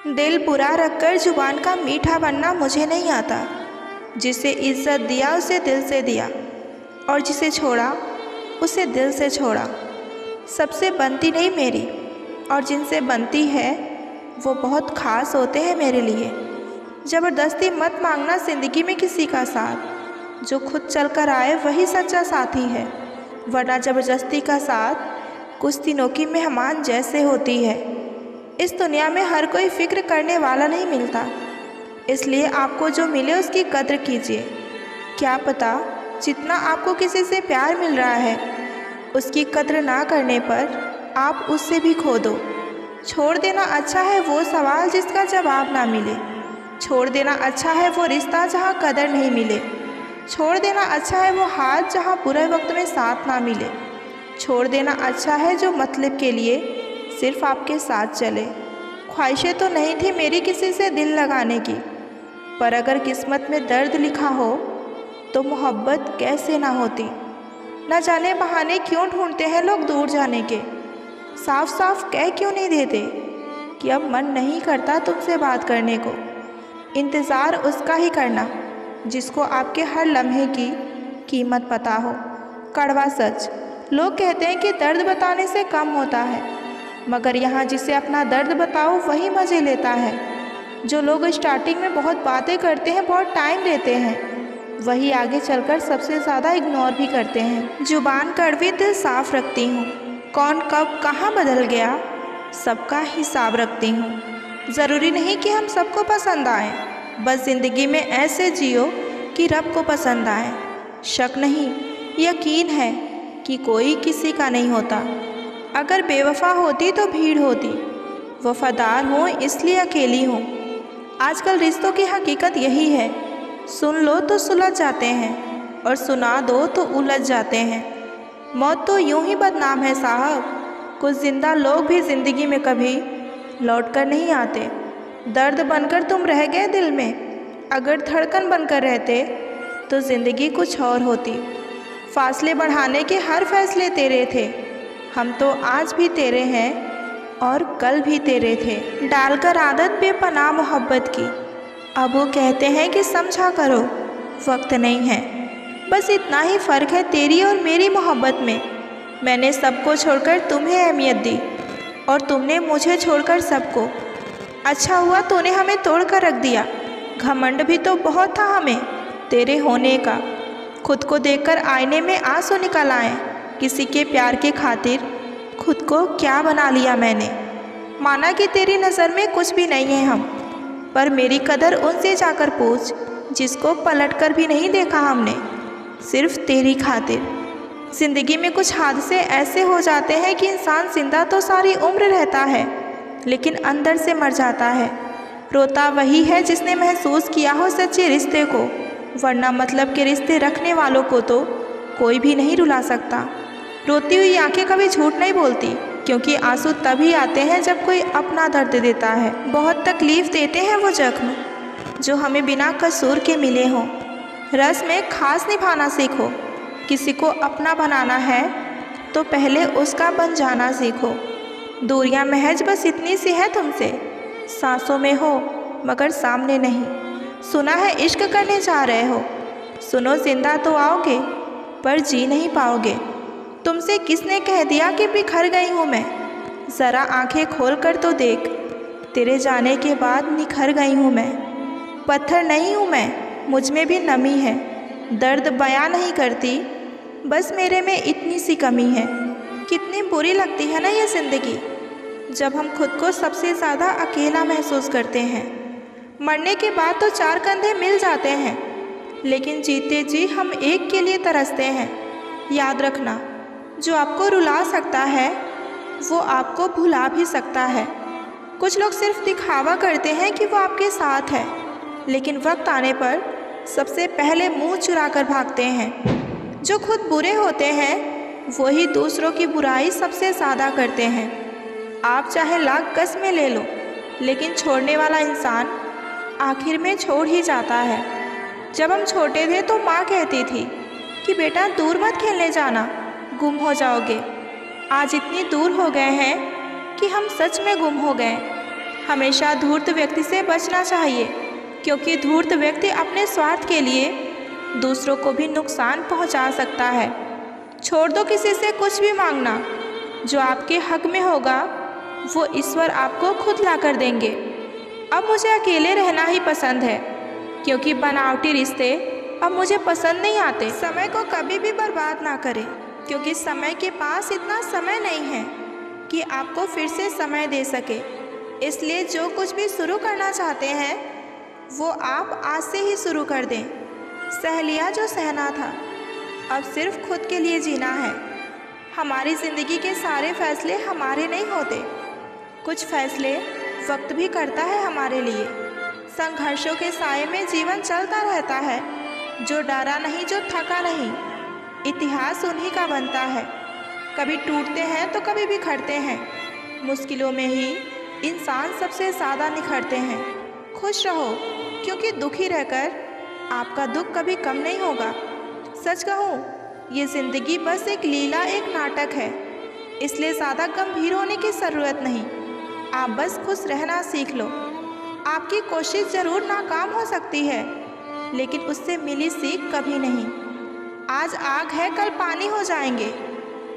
दिल बुरा रखकर जुबान का मीठा बनना मुझे नहीं आता। जिसे इज्जत दिया उसे दिल से दिया, और जिसे छोड़ा उसे दिल से छोड़ा। सबसे बनती नहीं मेरी, और जिनसे बनती है वो बहुत ख़ास होते हैं मेरे लिए। ज़बरदस्ती मत मांगना ज़िंदगी में किसी का साथ, जो खुद चल कर आए वही सच्चा साथी है। वरना ज़बरदस्ती का साथ कुछ दिनों की मेहमान जैसे होती है। इस दुनिया में हर कोई फ़िक्र करने वाला नहीं मिलता, इसलिए आपको जो मिले उसकी कद्र कीजिए। क्या पता जितना आपको किसी से प्यार मिल रहा है उसकी कद्र ना करने पर आप उससे भी खो दो। छोड़ देना अच्छा है वो सवाल जिसका जवाब ना मिले। छोड़ देना अच्छा है वो रिश्ता जहाँ कदर नहीं मिले। छोड़ देना अच्छा है वो हाथ जहाँ बुरे वक्त में साथ ना मिले। छोड़ देना अच्छा है जो मतलब के लिए सिर्फ आपके साथ चले। ख्वाहिशें तो नहीं थी मेरी किसी से दिल लगाने की, पर अगर किस्मत में दर्द लिखा हो तो मोहब्बत कैसे ना होती। न जाने बहाने क्यों ढूंढते हैं लोग दूर जाने के। साफ साफ कह क्यों नहीं देते कि अब मन नहीं करता तुमसे बात करने को। इंतज़ार उसका ही करना जिसको आपके हर लम्हे की कीमत पता हो। कड़वा सच, लोग कहते हैं कि दर्द बताने से कम होता है, मगर यहाँ जिसे अपना दर्द बताओ वही मज़े लेता है। जो लोग स्टार्टिंग में बहुत बातें करते हैं, बहुत टाइम देते हैं, वही आगे चलकर सबसे ज़्यादा इग्नोर भी करते हैं। जुबान कड़वी दिल साफ रखती हूँ, कौन कब कहाँ बदल गया सबका हिसाब रखती हूँ। ज़रूरी नहीं कि हम सबको पसंद आएँ, बस ज़िंदगी में ऐसे जियो कि रब को पसंद आए। शक नहीं, यकीन है कि कोई किसी का नहीं होता। अगर बेवफा होती तो भीड़ होती, वफादार हूँ इसलिए अकेली हूँ। आजकल रिश्तों की हकीकत यही है, सुन लो तो सुलझ जाते हैं और सुना दो तो उलझ जाते हैं। मौत तो यूं ही बदनाम है साहब, कुछ जिंदा लोग भी ज़िंदगी में कभी लौट कर नहीं आते। दर्द बनकर तुम रह गए दिल में, अगर धड़कन बनकर रहते तो ज़िंदगी कुछ और होती। फासले बढ़ाने के हर फैसले तेरे थे, हम तो आज भी तेरे हैं और कल भी तेरे थे। डालकर आदत बेपनाह मोहब्बत की, अब वो कहते हैं कि समझा करो वक्त नहीं है। बस इतना ही फ़र्क है तेरी और मेरी मोहब्बत में। मैंने सबको छोड़कर तुम्हें अहमियत दी और तुमने मुझे छोड़कर सबको। अच्छा हुआ तूने हमें तोड़ कर रख दिया, घमंड भी तो बहुत था हमें तेरे होने का। खुद को देखकर आईने में आंसू निकल आए, किसी के प्यार के खातिर खुद को क्या बना लिया मैंने। माना कि तेरी नज़र में कुछ भी नहीं है हम, पर मेरी कदर उनसे जाकर पूछ जिसको पलट कर भी नहीं देखा हमने, सिर्फ तेरी खातिर। ज़िंदगी में कुछ हादसे ऐसे हो जाते हैं कि इंसान जिंदा तो सारी उम्र रहता है लेकिन अंदर से मर जाता है। रोता वही है जिसने महसूस किया हो सच्चे रिश्ते को, वरना मतलब के रिश्ते रखने वालों को तो कोई भी नहीं रुला सकता। रोती हुई आंखें कभी झूठ नहीं बोलती, क्योंकि आंसू तभी आते हैं जब कोई अपना दर्द देता है। बहुत तकलीफ़ देते हैं वो जख्म जो हमें बिना कसूर के मिले हों। रस में खास निभाना सीखो, किसी को अपना बनाना है तो पहले उसका बन जाना सीखो। दूरियां महज बस इतनी सी है तुमसे, सांसों में हो मगर सामने नहीं। सुना है इश्क करने जा रहे हो, सुनो जिंदा तो आओगे पर जी नहीं पाओगे। तुमसे किसने कह दिया कि बिखर गई हूँ मैं, ज़रा आंखें खोल कर तो देख, तेरे जाने के बाद निखर गई हूँ मैं। पत्थर नहीं हूँ मैं, मुझ में भी नमी है, दर्द बयां नहीं करती, बस मेरे में इतनी सी कमी है। कितनी बुरी लगती है ना ये ज़िंदगी, जब हम खुद को सबसे ज़्यादा अकेला महसूस करते हैं। मरने के बाद तो चार कंधे मिल जाते हैं, लेकिन जीते जी हम एक के लिए तरसते हैं। याद रखना, जो आपको रुला सकता है वो आपको भुला भी सकता है। कुछ लोग सिर्फ दिखावा करते हैं कि वो आपके साथ है, लेकिन वक्त आने पर सबसे पहले मुंह चुरा कर भागते हैं। जो खुद बुरे होते हैं वही दूसरों की बुराई सबसे ज़्यादा करते हैं। आप चाहे लाख कस्में ले लो, लेकिन छोड़ने वाला इंसान आखिर में छोड़ ही जाता है। जब हम छोटे थे तो माँ कहती थी कि बेटा दूर मत खेलने जाना, गुम हो जाओगे। आज इतनी दूर हो गए हैं कि हम सच में गुम हो गए। हमेशा धूर्त व्यक्ति से बचना चाहिए, क्योंकि धूर्त व्यक्ति अपने स्वार्थ के लिए दूसरों को भी नुकसान पहुंचा सकता है। छोड़ दो किसी से कुछ भी मांगना, जो आपके हक में होगा वो ईश्वर आपको खुद ला कर देंगे। अब मुझे अकेले रहना ही पसंद है, क्योंकि बनावटी रिश्ते अब मुझे पसंद नहीं आते। समय को कभी भी बर्बाद ना करें, क्योंकि समय के पास इतना समय नहीं है कि आपको फिर से समय दे सके। इसलिए जो कुछ भी शुरू करना चाहते हैं वो आप आज से ही शुरू कर दें। सह लिया जो सहना था, अब सिर्फ खुद के लिए जीना है। हमारी ज़िंदगी के सारे फैसले हमारे नहीं होते, कुछ फैसले वक्त भी करता है हमारे लिए। संघर्षों के साए में जीवन चलता रहता है, जो डरा नहीं, जो थका नहीं। इतिहास उन्हीं का बनता है, कभी टूटते हैं तो कभी बिखरते हैं। मुश्किलों में ही इंसान सबसे ज़्यादा निखरते हैं। खुश रहो, क्योंकि दुखी रहकर आपका दुख कभी कम नहीं होगा। सच कहूँ, ये ज़िंदगी बस एक लीला, एक नाटक है, इसलिए ज़्यादा गंभीर होने की ज़रूरत नहीं। आप बस खुश रहना सीख लो। आपकी कोशिश ज़रूर नाकाम हो सकती है, लेकिन उससे मिली सीख कभी नहीं। आज आग है, कल पानी हो जाएंगे,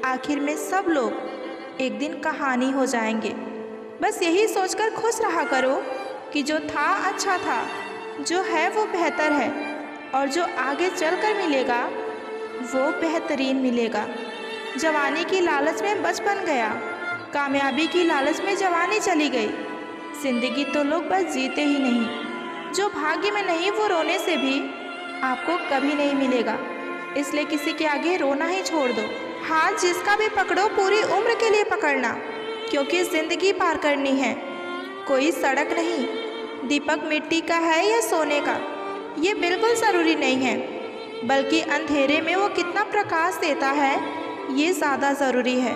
आखिर में सब लोग एक दिन कहानी हो जाएंगे। बस यही सोचकर खुश रहा करो कि जो था अच्छा था, जो है वो बेहतर है, और जो आगे चलकर मिलेगा वो बेहतरीन मिलेगा। जवानी की लालच में बचपन गया, कामयाबी की लालच में जवानी चली गई। जिंदगी तो लोग बस जीते ही नहीं, जो भाग्य में नहीं वो रोने से भी आपको कभी नहीं मिलेगा। इसलिए किसी के आगे रोना ही छोड़ दो। हाथ जिसका भी पकड़ो पूरी उम्र के लिए पकड़ना, क्योंकि ज़िंदगी पार करनी है। कोई सड़क नहीं, दीपक मिट्टी का है या सोने का, ये बिल्कुल ज़रूरी नहीं है, बल्कि अंधेरे में वो कितना प्रकाश देता है ये ज़्यादा ज़रूरी है।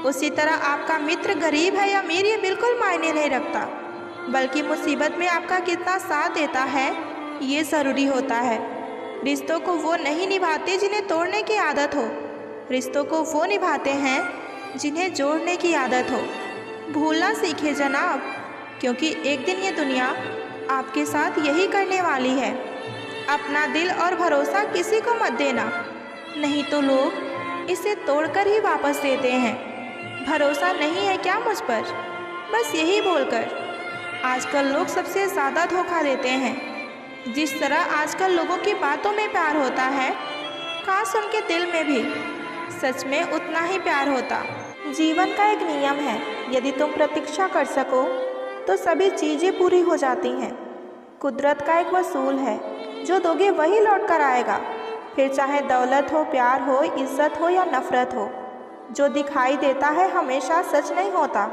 उसी तरह आपका मित्र गरीब है या अमीर ये बिल्कुल मायने नहीं रखता, बल्कि मुसीबत में आपका कितना साथ देता है ये ज़रूरी होता है। रिश्तों को वो नहीं निभाते जिन्हें तोड़ने की आदत हो, रिश्तों को वो निभाते हैं जिन्हें जोड़ने की आदत हो। भूलना सीखे जनाब, क्योंकि एक दिन ये दुनिया आपके साथ यही करने वाली है। अपना दिल और भरोसा किसी को मत देना, नहीं तो लोग इसे तोड़कर ही वापस देते हैं। भरोसा नहीं है क्या मुझ पर, बस यही बोलकर आजकल लोग सबसे ज़्यादा धोखा देते हैं। जिस तरह आजकल लोगों की बातों में प्यार होता है, काश उनके दिल में भी सच में उतना ही प्यार होता। जीवन का एक नियम है, यदि तुम प्रतीक्षा कर सको तो सभी चीज़ें पूरी हो जाती हैं। कुदरत का एक वसूल है, जो दोगे वही लौट कर आएगा, फिर चाहे दौलत हो, प्यार हो, इज्जत हो या नफ़रत हो। जो दिखाई देता है हमेशा सच नहीं होता।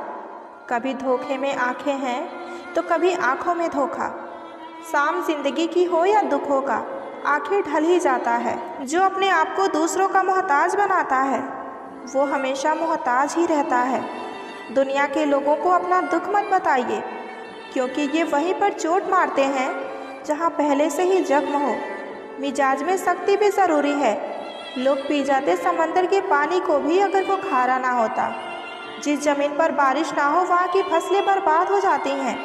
कभी धोखे में आंखें हैं तो कभी आंखों में धोखा। शाम जिंदगी की हो या दुखों का, आखिर ढल ही जाता है। जो अपने आप को दूसरों का मोहताज बनाता है वो हमेशा मोहताज ही रहता है। दुनिया के लोगों को अपना दुख मत बताइए, क्योंकि ये वहीं पर चोट मारते हैं जहाँ पहले से ही जख्म हो। मिजाज में सख्ती भी ज़रूरी है। लोग पी जाते समंदर के पानी को भी अगर वो खारा ना होता। जिस ज़मीन पर बारिश ना हो वहाँ की फसलें बर्बाद हो जाती हैं,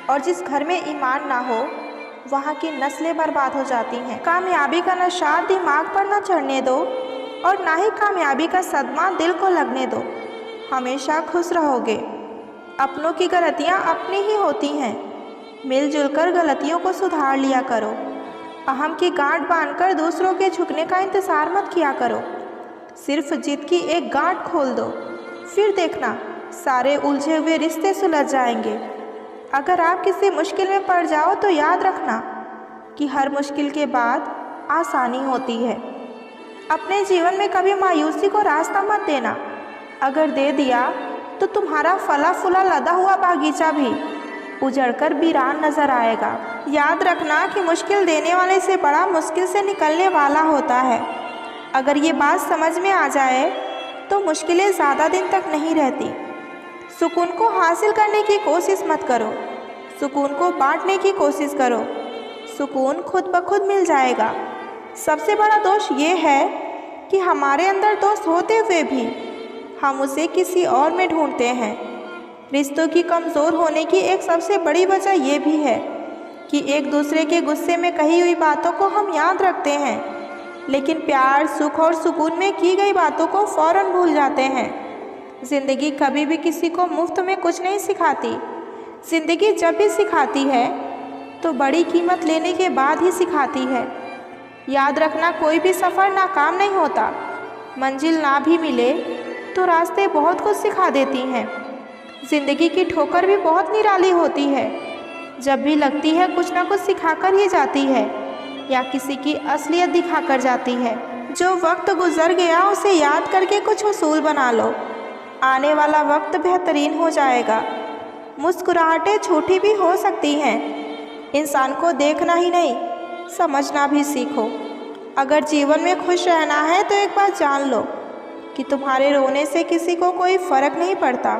और जिस घर में ईमान ना हो वहाँ की नस्लें बर्बाद हो जाती हैं। कामयाबी का नशा दिमाग पर ना चढ़ने दो, और ना ही कामयाबी का सदमा दिल को लगने दो। हमेशा खुश रहोगे। अपनों की गलतियाँ अपनी ही होती हैं, मिलजुल कर गलतियों को सुधार लिया करो। अहम की गांठ बांधकर दूसरों के झुकने का इंतज़ार मत किया करो। सिर्फ जिद की एक गांठ खोल दो, फिर देखना सारे उलझे हुए रिश्ते सुलझ जाएंगे। अगर आप किसी मुश्किल में पड़ जाओ तो याद रखना कि हर मुश्किल के बाद आसानी होती है। अपने जीवन में कभी मायूसी को रास्ता मत देना। अगर दे दिया तो तुम्हारा फला फूला लदा हुआ बागीचा भी उजड़कर वीरान नजर आएगा। याद रखना कि मुश्किल देने वाले से बड़ा मुश्किल से निकलने वाला होता है। अगर ये बात समझ में आ जाए तो मुश्किलें ज़्यादा दिन तक नहीं रहती। सुकून को हासिल करने की कोशिश मत करो, सुकून को बांटने की कोशिश करो। सुकून खुद ब खुद मिल जाएगा। सबसे बड़ा दोष ये है कि हमारे अंदर दोस्त होते हुए भी हम उसे किसी और में ढूंढते हैं। रिश्तों की कमज़ोर होने की एक सबसे बड़ी वजह ये भी है कि एक दूसरे के गुस्से में कही हुई बातों को हम याद रखते हैं, लेकिन प्यार, सुख और सुकून में की गई बातों को फ़ौरन भूल जाते हैं। ज़िंदगी कभी भी किसी को मुफ्त में कुछ नहीं सिखाती। ज़िंदगी जब भी सिखाती है तो बड़ी कीमत लेने के बाद ही सिखाती है। याद रखना, कोई भी सफ़र नाकाम नहीं होता। मंजिल ना भी मिले तो रास्ते बहुत कुछ सिखा देती हैं। ज़िंदगी की ठोकर भी बहुत निराली होती है। जब भी लगती है कुछ ना कुछ सिखाकर ही जाती है या किसी की असलियत दिखाकर जाती है। जो वक्त गुजर गया उसे याद करके कुछ उसूल बना लो। आने वाला वक्त बेहतरीन हो जाएगा। मुस्कुराहटें झूठी भी हो सकती हैं। इंसान को देखना ही नहीं, समझना भी सीखो। अगर जीवन में खुश रहना है तो एक बात जान लो कि तुम्हारे रोने से किसी को कोई फ़र्क नहीं पड़ता।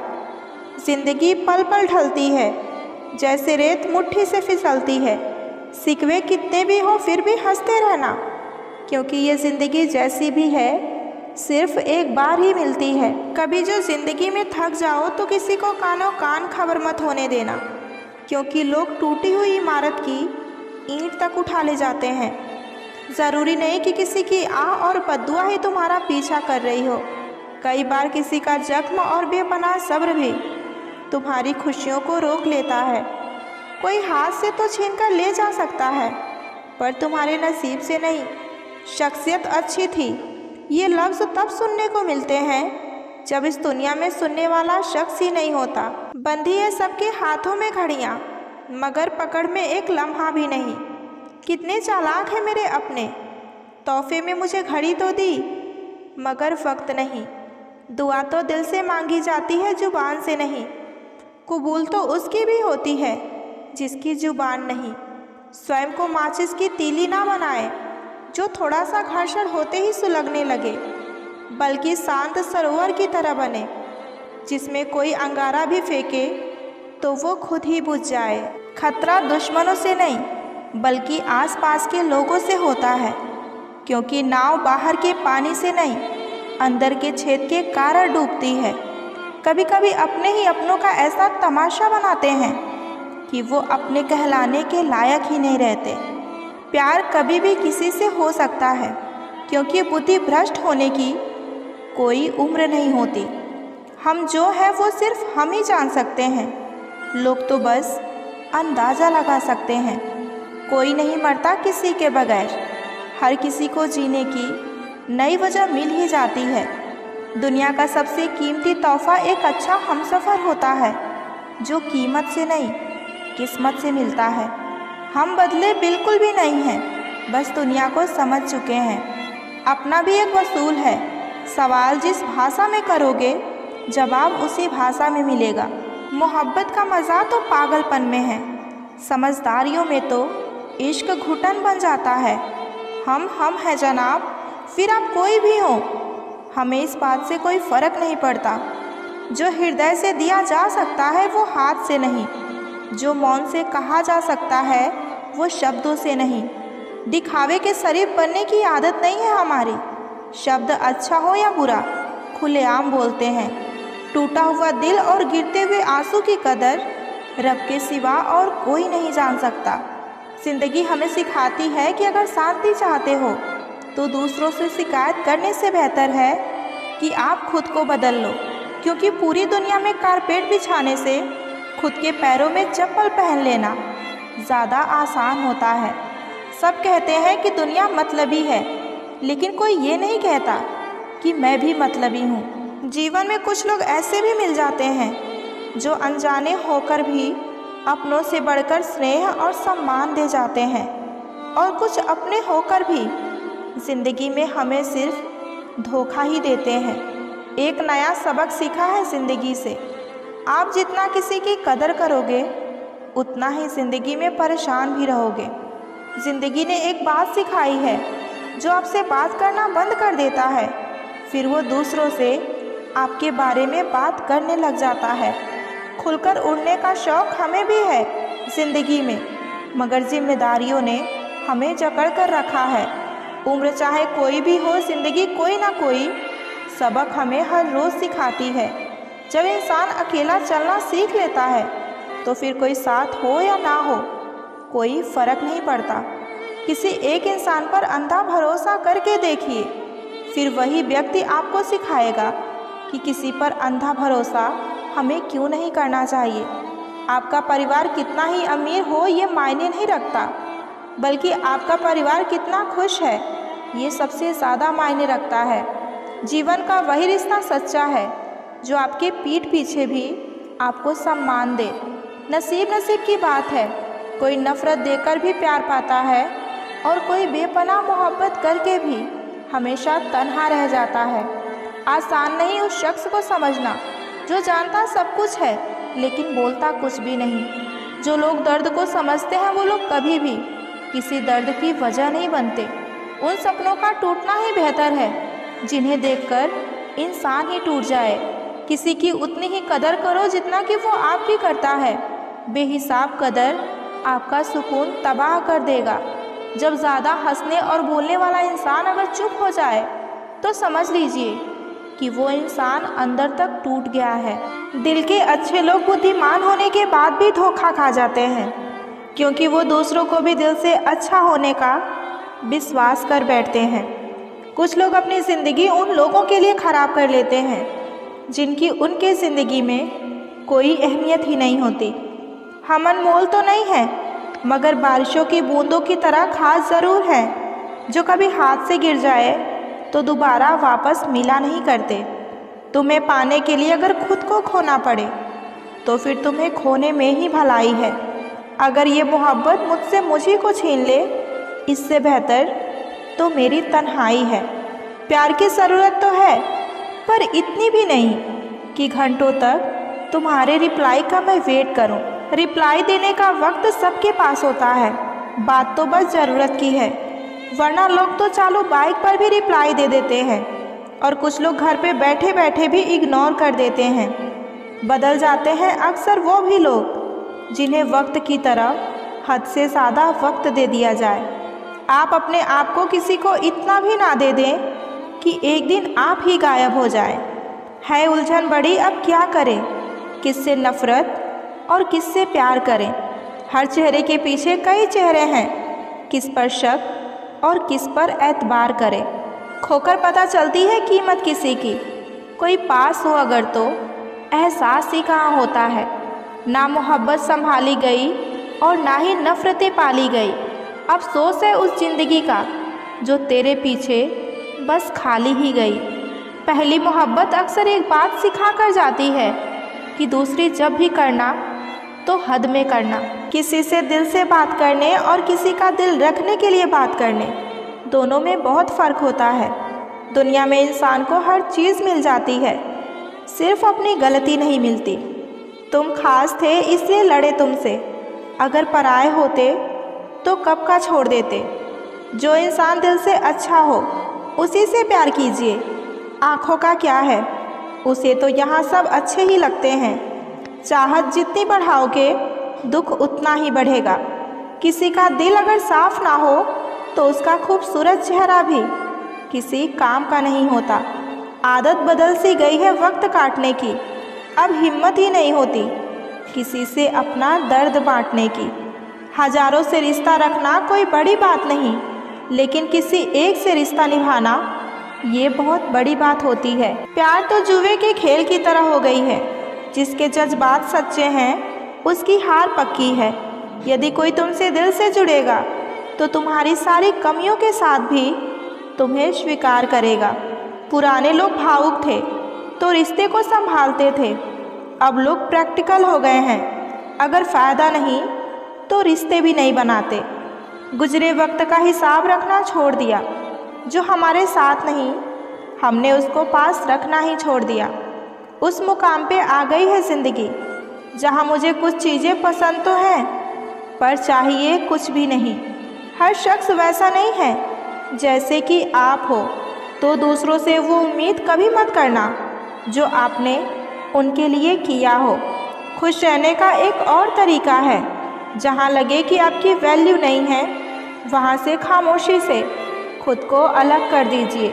ज़िंदगी पल पल ढलती है, जैसे रेत मुट्ठी से फिसलती है। सिकवे कितने भी हो फिर भी हंसते रहना, क्योंकि ये ज़िंदगी जैसी भी है सिर्फ एक बार ही मिलती है। कभी जो ज़िंदगी में थक जाओ तो किसी को कानों कान खबर मत होने देना, क्योंकि लोग टूटी हुई इमारत की ईंट तक उठा ले जाते हैं। ज़रूरी नहीं कि किसी की आह और बद्दुआ ही तुम्हारा पीछा कर रही हो। कई बार किसी का जख्म और बेपनाह सब्र भी तुम्हारी खुशियों को रोक लेता है। कोई हाथ से तो छीन कर ले जा सकता है, पर तुम्हारे नसीब से नहीं। शख्सियत अच्छी थी, ये लफ्ज़ तब सुनने को मिलते हैं जब इस दुनिया में सुनने वाला शख्स ही नहीं होता। बंधी है सबके हाथों में घड़ियाँ, मगर पकड़ में एक लम्हा भी नहीं। कितने चालाक हैं मेरे अपने, तोहफे में मुझे घड़ी तो दी मगर वक्त नहीं। दुआ तो दिल से मांगी जाती है, जुबान से नहीं। कबूल तो उसकी भी होती है जिसकी जुबान नहीं। स्वयं को माचिस की तीली ना बनाए जो थोड़ा सा घर्षण होते ही सुलगने लगे, बल्कि शांत सरोवर की तरह बने जिसमें कोई अंगारा भी फेंके तो वो खुद ही बुझ जाए। खतरा दुश्मनों से नहीं बल्कि आसपास के लोगों से होता है, क्योंकि नाव बाहर के पानी से नहीं अंदर के छेद के कारण डूबती है। कभी कभी अपने ही अपनों का ऐसा तमाशा बनाते हैं कि वो अपने कहलाने के लायक ही नहीं रहते। प्यार कभी भी किसी से हो सकता है, क्योंकि बुद्धि भ्रष्ट होने की कोई उम्र नहीं होती। हम जो है वो सिर्फ हम ही जान सकते हैं, लोग तो बस अंदाज़ा लगा सकते हैं। कोई नहीं मरता किसी के बगैर, हर किसी को जीने की नई वजह मिल ही जाती है। दुनिया का सबसे कीमती तोहफ़ा एक अच्छा हमसफ़र होता है, जो कीमत से नहीं किस्मत से मिलता है। हम बदले बिल्कुल भी नहीं हैं, बस दुनिया को समझ चुके हैं। अपना भी एक वसूल है, सवाल जिस भाषा में करोगे जवाब उसी भाषा में मिलेगा। मोहब्बत का मज़ा तो पागलपन में है, समझदारियों में तो इश्क घुटन बन जाता है। हम हैं जनाब, फिर आप कोई भी हो, हमें इस बात से कोई फ़र्क नहीं पड़ता। जो हृदय से दिया जा सकता है वो हाथ से नहीं, जो मौन से कहा जा सकता है वो शब्दों से नहीं। दिखावे के शरीफ बनने की आदत नहीं है हमारी। शब्द अच्छा हो या बुरा खुलेआम बोलते हैं। टूटा हुआ दिल और गिरते हुए आंसू की कदर रब के सिवा और कोई नहीं जान सकता। ज़िंदगी हमें सिखाती है कि अगर शांति चाहते हो तो दूसरों से शिकायत करने से बेहतर है कि आप खुद को बदल लो, क्योंकि पूरी दुनिया में कारपेट बिछाने से खुद के पैरों में चप्पल पहन लेना ज़्यादा आसान होता है। सब कहते हैं कि दुनिया मतलबी है, लेकिन कोई ये नहीं कहता कि मैं भी मतलबी हूँ। जीवन में कुछ लोग ऐसे भी मिल जाते हैं जो अनजाने होकर भी अपनों से बढ़कर स्नेह और सम्मान दे जाते हैं, और कुछ अपने होकर भी ज़िंदगी में हमें सिर्फ धोखा ही देते हैं। एक नया सबक सीखा है ज़िंदगी से, आप जितना किसी की कदर करोगे उतना ही ज़िंदगी में परेशान भी रहोगे। ज़िंदगी ने एक बात सिखाई है, जो आपसे बात करना बंद कर देता है फिर वो दूसरों से आपके बारे में बात करने लग जाता है। खुलकर उड़ने का शौक़ हमें भी है ज़िंदगी में, मगर जिम्मेदारियों ने हमें जकड़ कर रखा है। उम्र चाहे कोई भी हो, ज़िंदगी कोई ना कोई सबक हमें हर रोज़ सिखाती है। जब इंसान अकेला चलना सीख लेता है तो फिर कोई साथ हो या ना हो कोई फर्क नहीं पड़ता। किसी एक इंसान पर अंधा भरोसा करके देखिए, फिर वही व्यक्ति आपको सिखाएगा कि किसी पर अंधा भरोसा हमें क्यों नहीं करना चाहिए। आपका परिवार कितना ही अमीर हो ये मायने नहीं रखता, बल्कि आपका परिवार कितना खुश है ये सबसे ज़्यादा मायने रखता है। जीवन का वही रिश्ता सच्चा है जो आपके पीठ पीछे भी आपको सम्मान दे। नसीब की बात है, कोई नफ़रत देकर भी प्यार पाता है और कोई बेपनाह मोहब्बत करके भी हमेशा तन्हा रह जाता है। आसान नहीं उस शख्स को समझना जो जानता सब कुछ है लेकिन बोलता कुछ भी नहीं। जो लोग दर्द को समझते हैं वो लोग कभी भी किसी दर्द की वजह नहीं बनते। उन सपनों का टूटना ही बेहतर है जिन्हें देखकर इंसान ही टूट जाए। किसी की उतनी ही कदर करो जितना कि वो आपकी करता है। बेहिसाब कदर आपका सुकून तबाह कर देगा। जब ज़्यादा हंसने और बोलने वाला इंसान अगर चुप हो जाए तो समझ लीजिए कि वो इंसान अंदर तक टूट गया है। दिल के अच्छे लोग बुद्धिमान होने के बाद भी धोखा खा जाते हैं, क्योंकि वो दूसरों को भी दिल से अच्छा होने का विश्वास कर बैठते हैं। कुछ लोग अपनी ज़िंदगी उन लोगों के लिए ख़राब कर लेते हैं जिनकी उनके ज़िंदगी में कोई अहमियत ही नहीं होती। हम अनमोल तो नहीं हैं, मगर बारिशों की बूंदों की तरह खास ज़रूर हैं, जो कभी हाथ से गिर जाए तो दोबारा वापस मिला नहीं करते। तुम्हें पाने के लिए अगर खुद को खोना पड़े तो फिर तुम्हें खोने में ही भलाई है। अगर ये मोहब्बत मुझसे मुझी को छीन ले, इससे बेहतर तो मेरी तन्हाई है। प्यार की ज़रूरत तो है, पर इतनी भी नहीं कि घंटों तक तुम्हारे रिप्लाई का मैं वेट करूं। रिप्लाई देने का वक्त सबके पास होता है, बात तो बस ज़रूरत की है। वरना लोग तो चालू बाइक पर भी रिप्लाई दे देते हैं और कुछ लोग घर पे बैठे बैठे भी इग्नोर कर देते हैं। बदल जाते हैं अक्सर वो भी लोग जिन्हें वक्त की तरह हद से ज़्यादा वक्त दे दिया जाए। आप अपने आप को किसी को इतना भी ना दे दें कि एक दिन आप ही गायब हो जाए। है उलझन बड़ी, अब क्या करें, किससे नफ़रत और किससे प्यार करें। हर चेहरे के पीछे कई चेहरे हैं, किस पर शक और किस पर एतबार करें। खोकर पता चलती है कीमत किसी की, कोई पास हो अगर तो एहसास ही कहाँ होता है। ना मोहब्बत संभाली गई और ना ही नफ़रतें पाली गई। अफसोस है उस ज़िंदगी का जो तेरे पीछे बस खाली ही गई। पहली मोहब्बत अक्सर एक बात सिखा कर जाती है कि दूसरी जब भी करना तो हद में करना। किसी से दिल से बात करने और किसी का दिल रखने के लिए बात करने, दोनों में बहुत फ़र्क होता है। दुनिया में इंसान को हर चीज़ मिल जाती है, सिर्फ अपनी गलती नहीं मिलती। तुम खास थे इसलिए लड़े तुमसे, अगर पराए होते तो कब का छोड़ देते। जो इंसान दिल से अच्छा हो उसी से प्यार कीजिए। आँखों का क्या है, उसे तो यहाँ सब अच्छे ही लगते हैं। चाहत जितनी बढ़ाओगे दुख उतना ही बढ़ेगा। किसी का दिल अगर साफ ना हो तो उसका खूबसूरत चेहरा भी किसी काम का नहीं होता। आदत बदल सी गई है वक्त काटने की, अब हिम्मत ही नहीं होती किसी से अपना दर्द बांटने की। हजारों से रिश्ता रखना कोई बड़ी बात नहीं, लेकिन किसी एक से रिश्ता निभाना ये बहुत बड़ी बात होती है। प्यार तो जुए के खेल की तरह हो गई है, जिसके जज्बात सच्चे हैं उसकी हार पक्की है। यदि कोई तुमसे दिल से जुड़ेगा तो तुम्हारी सारी कमियों के साथ भी तुम्हें स्वीकार करेगा। पुराने लोग भावुक थे तो रिश्ते को संभालते थे, अब लोग प्रैक्टिकल हो गए हैं। अगर फ़ायदा नहीं तो रिश्ते भी नहीं बनाते। गुजरे वक्त का हिसाब रखना छोड़ दिया, जो हमारे साथ नहीं हमने उसको पास रखना ही छोड़ दिया। उस मुकाम पे आ गई है ज़िंदगी जहाँ मुझे कुछ चीज़ें पसंद तो हैं पर चाहिए कुछ भी नहीं। हर शख्स वैसा नहीं है जैसे कि आप हो, तो दूसरों से वो उम्मीद कभी मत करना जो आपने उनके लिए किया हो। खुश रहने का एक और तरीका है, जहाँ लगे कि आपकी वैल्यू नहीं है वहाँ से खामोशी से खुद को अलग कर दीजिए।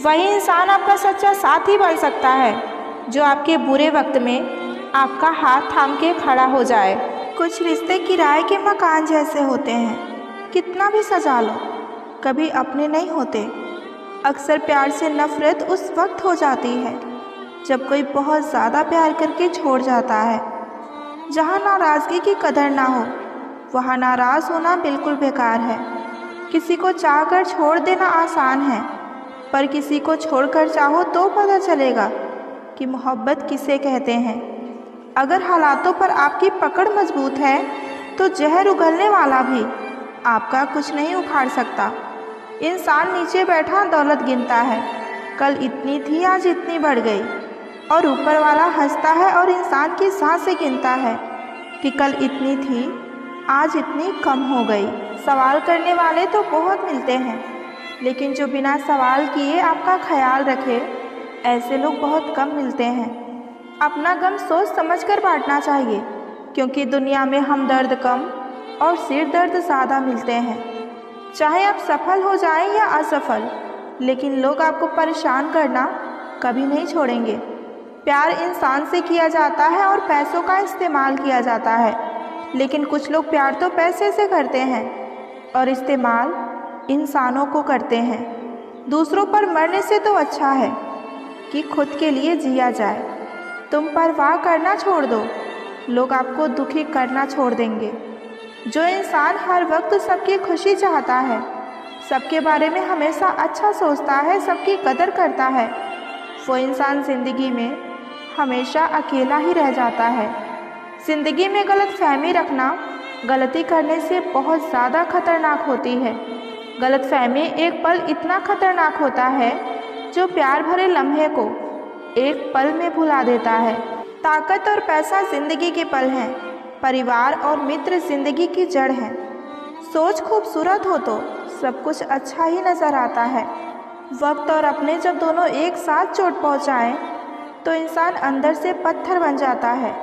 वही इंसान आपका सच्चा साथी बन सकता है जो आपके बुरे वक्त में आपका हाथ थाम के खड़ा हो जाए। कुछ रिश्ते किराए के मकान जैसे होते हैं, कितना भी सजा लो कभी अपने नहीं होते। अक्सर प्यार से नफरत उस वक्त हो जाती है जब कोई बहुत ज़्यादा प्यार करके छोड़ जाता है। जहाँ नाराज़गी की कदर ना हो वहाँ नाराज़ होना बिल्कुल बेकार है। किसी को चाहकर छोड़ देना आसान है, पर किसी को छोड़कर चाहो तो पता चलेगा कि मोहब्बत किसे कहते हैं। अगर हालातों पर आपकी पकड़ मजबूत है तो जहर उगलने वाला भी आपका कुछ नहीं उखाड़ सकता। इंसान नीचे बैठा दौलत गिनता है, कल इतनी थी आज इतनी बढ़ गई, और ऊपर वाला हंसता है और इंसान की सांसें गिनता है कि कल इतनी थी आज इतनी कम हो गई। सवाल करने वाले तो बहुत मिलते हैं, लेकिन जो बिना सवाल किए आपका ख्याल रखे ऐसे लोग बहुत कम मिलते हैं। अपना गम सोच समझकर बांटना चाहिए, क्योंकि दुनिया में हमदर्द कम और सिर दर्द ज़्यादा मिलते हैं। चाहे आप सफल हो जाएं या असफल, लेकिन लोग आपको परेशान करना कभी नहीं छोड़ेंगे। प्यार इंसान से किया जाता है और पैसों का इस्तेमाल किया जाता है, लेकिन कुछ लोग प्यार तो पैसे से करते हैं और इस्तेमाल इंसानों को करते हैं। दूसरों पर मरने से तो अच्छा है कि खुद के लिए जिया जाए। तुम परवाह करना छोड़ दो, लोग आपको दुखी करना छोड़ देंगे। जो इंसान हर वक्त सबकी खुशी चाहता है, सबके बारे में हमेशा अच्छा सोचता है, सबकी कदर करता है, वो इंसान ज़िंदगी में हमेशा अकेला ही रह जाता है। ज़िंदगी में गलतफहमी रखना गलती करने से बहुत ज़्यादा खतरनाक होती है। गलतफहमी एक पल इतना खतरनाक होता है जो प्यार भरे लम्हे को एक पल में भुला देता है। ताकत और पैसा ज़िंदगी के पल हैं, परिवार और मित्र ज़िंदगी की जड़ हैं। सोच खूबसूरत हो तो सब कुछ अच्छा ही नज़र आता है। वक्त और अपने जब दोनों एक साथ चोट पहुँचाएं तो इंसान अंदर से पत्थर बन जाता है।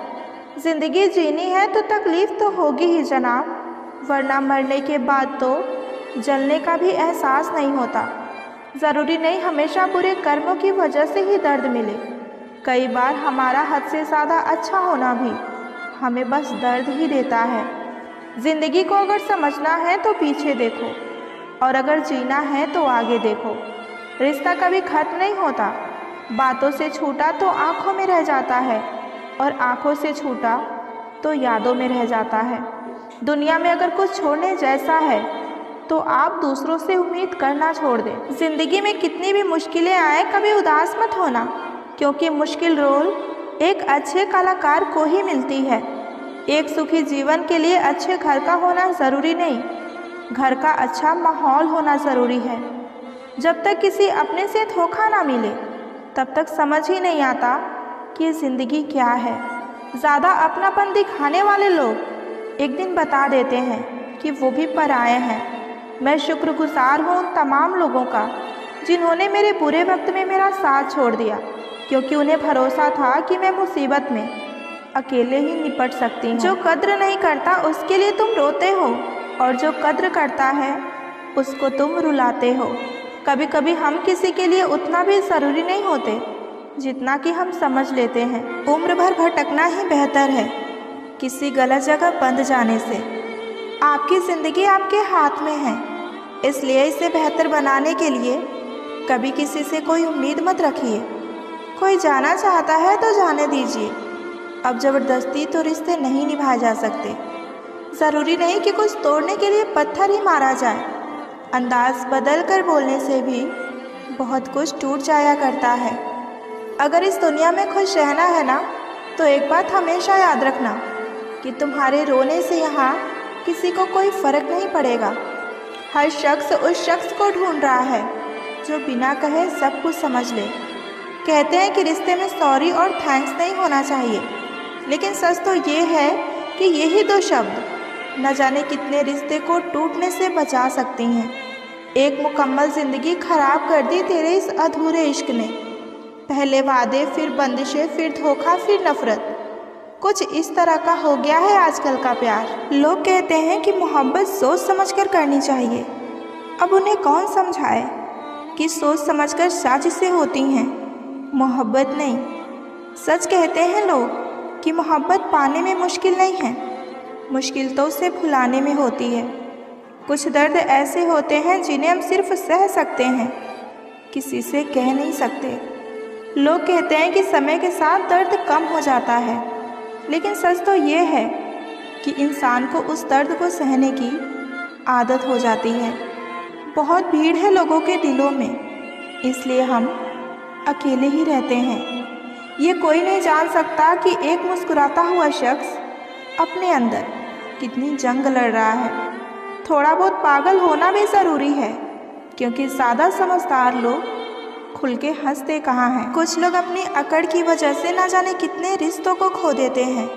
ज़िंदगी जीनी है तो तकलीफ़ तो होगी ही जनाब, वरना मरने के बाद तो जलने का भी एहसास नहीं होता। ज़रूरी नहीं हमेशा बुरे कर्मों की वजह से ही दर्द मिले। कई बार हमारा हद से ज़्यादा अच्छा होना भी हमें बस दर्द ही देता है। ज़िंदगी को अगर समझना है तो पीछे देखो, और अगर जीना है तो आगे देखो। रिश्ता कभी खत्म नहीं होता। बातों से छूटा तो आँखों में रह जाता है, और आँखों से छूटा तो यादों में रह जाता है। दुनिया में अगर कुछ छोड़ने जैसा है तो आप दूसरों से उम्मीद करना छोड़ दें। ज़िंदगी में कितनी भी मुश्किलें आए कभी उदास मत होना, क्योंकि मुश्किल रोल एक अच्छे कलाकार को ही मिलती है। एक सुखी जीवन के लिए अच्छे घर का होना ज़रूरी नहीं, घर का अच्छा माहौल होना ज़रूरी है। जब तक किसी अपने से धोखा ना मिले तब तक समझ ही नहीं आता कि ज़िंदगी क्या है। ज़्यादा अपनापन दिखाने वाले लोग एक दिन बता देते हैं कि वो भी पराए हैं। मैं शुक्रगुजार हूँ उन तमाम लोगों का जिन्होंने मेरे बुरे वक्त में मेरा साथ छोड़ दिया, क्योंकि उन्हें भरोसा था कि मैं मुसीबत में अकेले ही निपट सकती हूँ। जो कद्र नहीं करता उसके लिए तुम रोते हो, और जो कद्र करता है उसको तुम रुलाते हो। कभी कभी हम किसी के लिए उतना भी ज़रूरी नहीं होते जितना कि हम समझ लेते हैं। उम्र भर भटकना ही बेहतर है किसी गलत जगह बंद जाने से। आपकी ज़िंदगी आपके हाथ में है, इसलिए इसे बेहतर बनाने के लिए कभी किसी से कोई उम्मीद मत रखिए। कोई जाना चाहता है तो जाने दीजिए। अब ज़बरदस्ती तो रिश्ते नहीं निभाए जा सकते। ज़रूरी नहीं कि कुछ तोड़ने के लिए पत्थर ही मारा जाए। अंदाज़ बदल कर बोलने से भी बहुत कुछ टूट जाया करता है। अगर इस दुनिया में खुश रहना है ना, तो एक बात हमेशा याद रखना कि तुम्हारे रोने से यहाँ किसी को कोई फ़र्क नहीं पड़ेगा। हर शख्स उस शख्स को ढूंढ रहा है जो बिना कहे सब कुछ समझ ले। कहते हैं कि रिश्ते में सॉरी और थैंक्स नहीं होना चाहिए, लेकिन सच तो ये है कि यही दो शब्द न जाने कितने रिश्ते को टूटने से बचा सकती हैं। एक मुकम्मल ज़िंदगी ख़राब कर दी तेरे इस अधूरे इश्क ने। पहले वादे, फिर बंदिशें, फिर धोखा, फिर नफ़रत। कुछ इस तरह का हो गया है आजकल का प्यार। लोग कहते हैं कि मोहब्बत सोच समझकर करनी चाहिए। अब उन्हें कौन समझाए कि सोच समझकर साजिशें होती हैं, मोहब्बत नहीं। सच कहते हैं लोग कि मोहब्बत पाने में मुश्किल नहीं है, मुश्किल तो उसे भुलाने में होती है। कुछ दर्द ऐसे होते हैं जिन्हें हम सिर्फ सह सकते हैं, किसी से कह नहीं सकते। लोग कहते हैं कि समय के साथ दर्द कम हो जाता है, लेकिन सच तो ये है कि इंसान को उस दर्द को सहने की आदत हो जाती है। बहुत भीड़ है लोगों के दिलों में, इसलिए हम अकेले ही रहते हैं। ये कोई नहीं जान सकता कि एक मुस्कुराता हुआ शख्स अपने अंदर कितनी जंग लड़ रहा है। थोड़ा बहुत पागल होना भी ज़रूरी है, क्योंकि ज़्यादा समझदार लोग खुल के हंसते कहाँ हैं। कुछ लोग अपनी अकड़ की वजह से ना जाने कितने रिश्तों को खो देते हैं।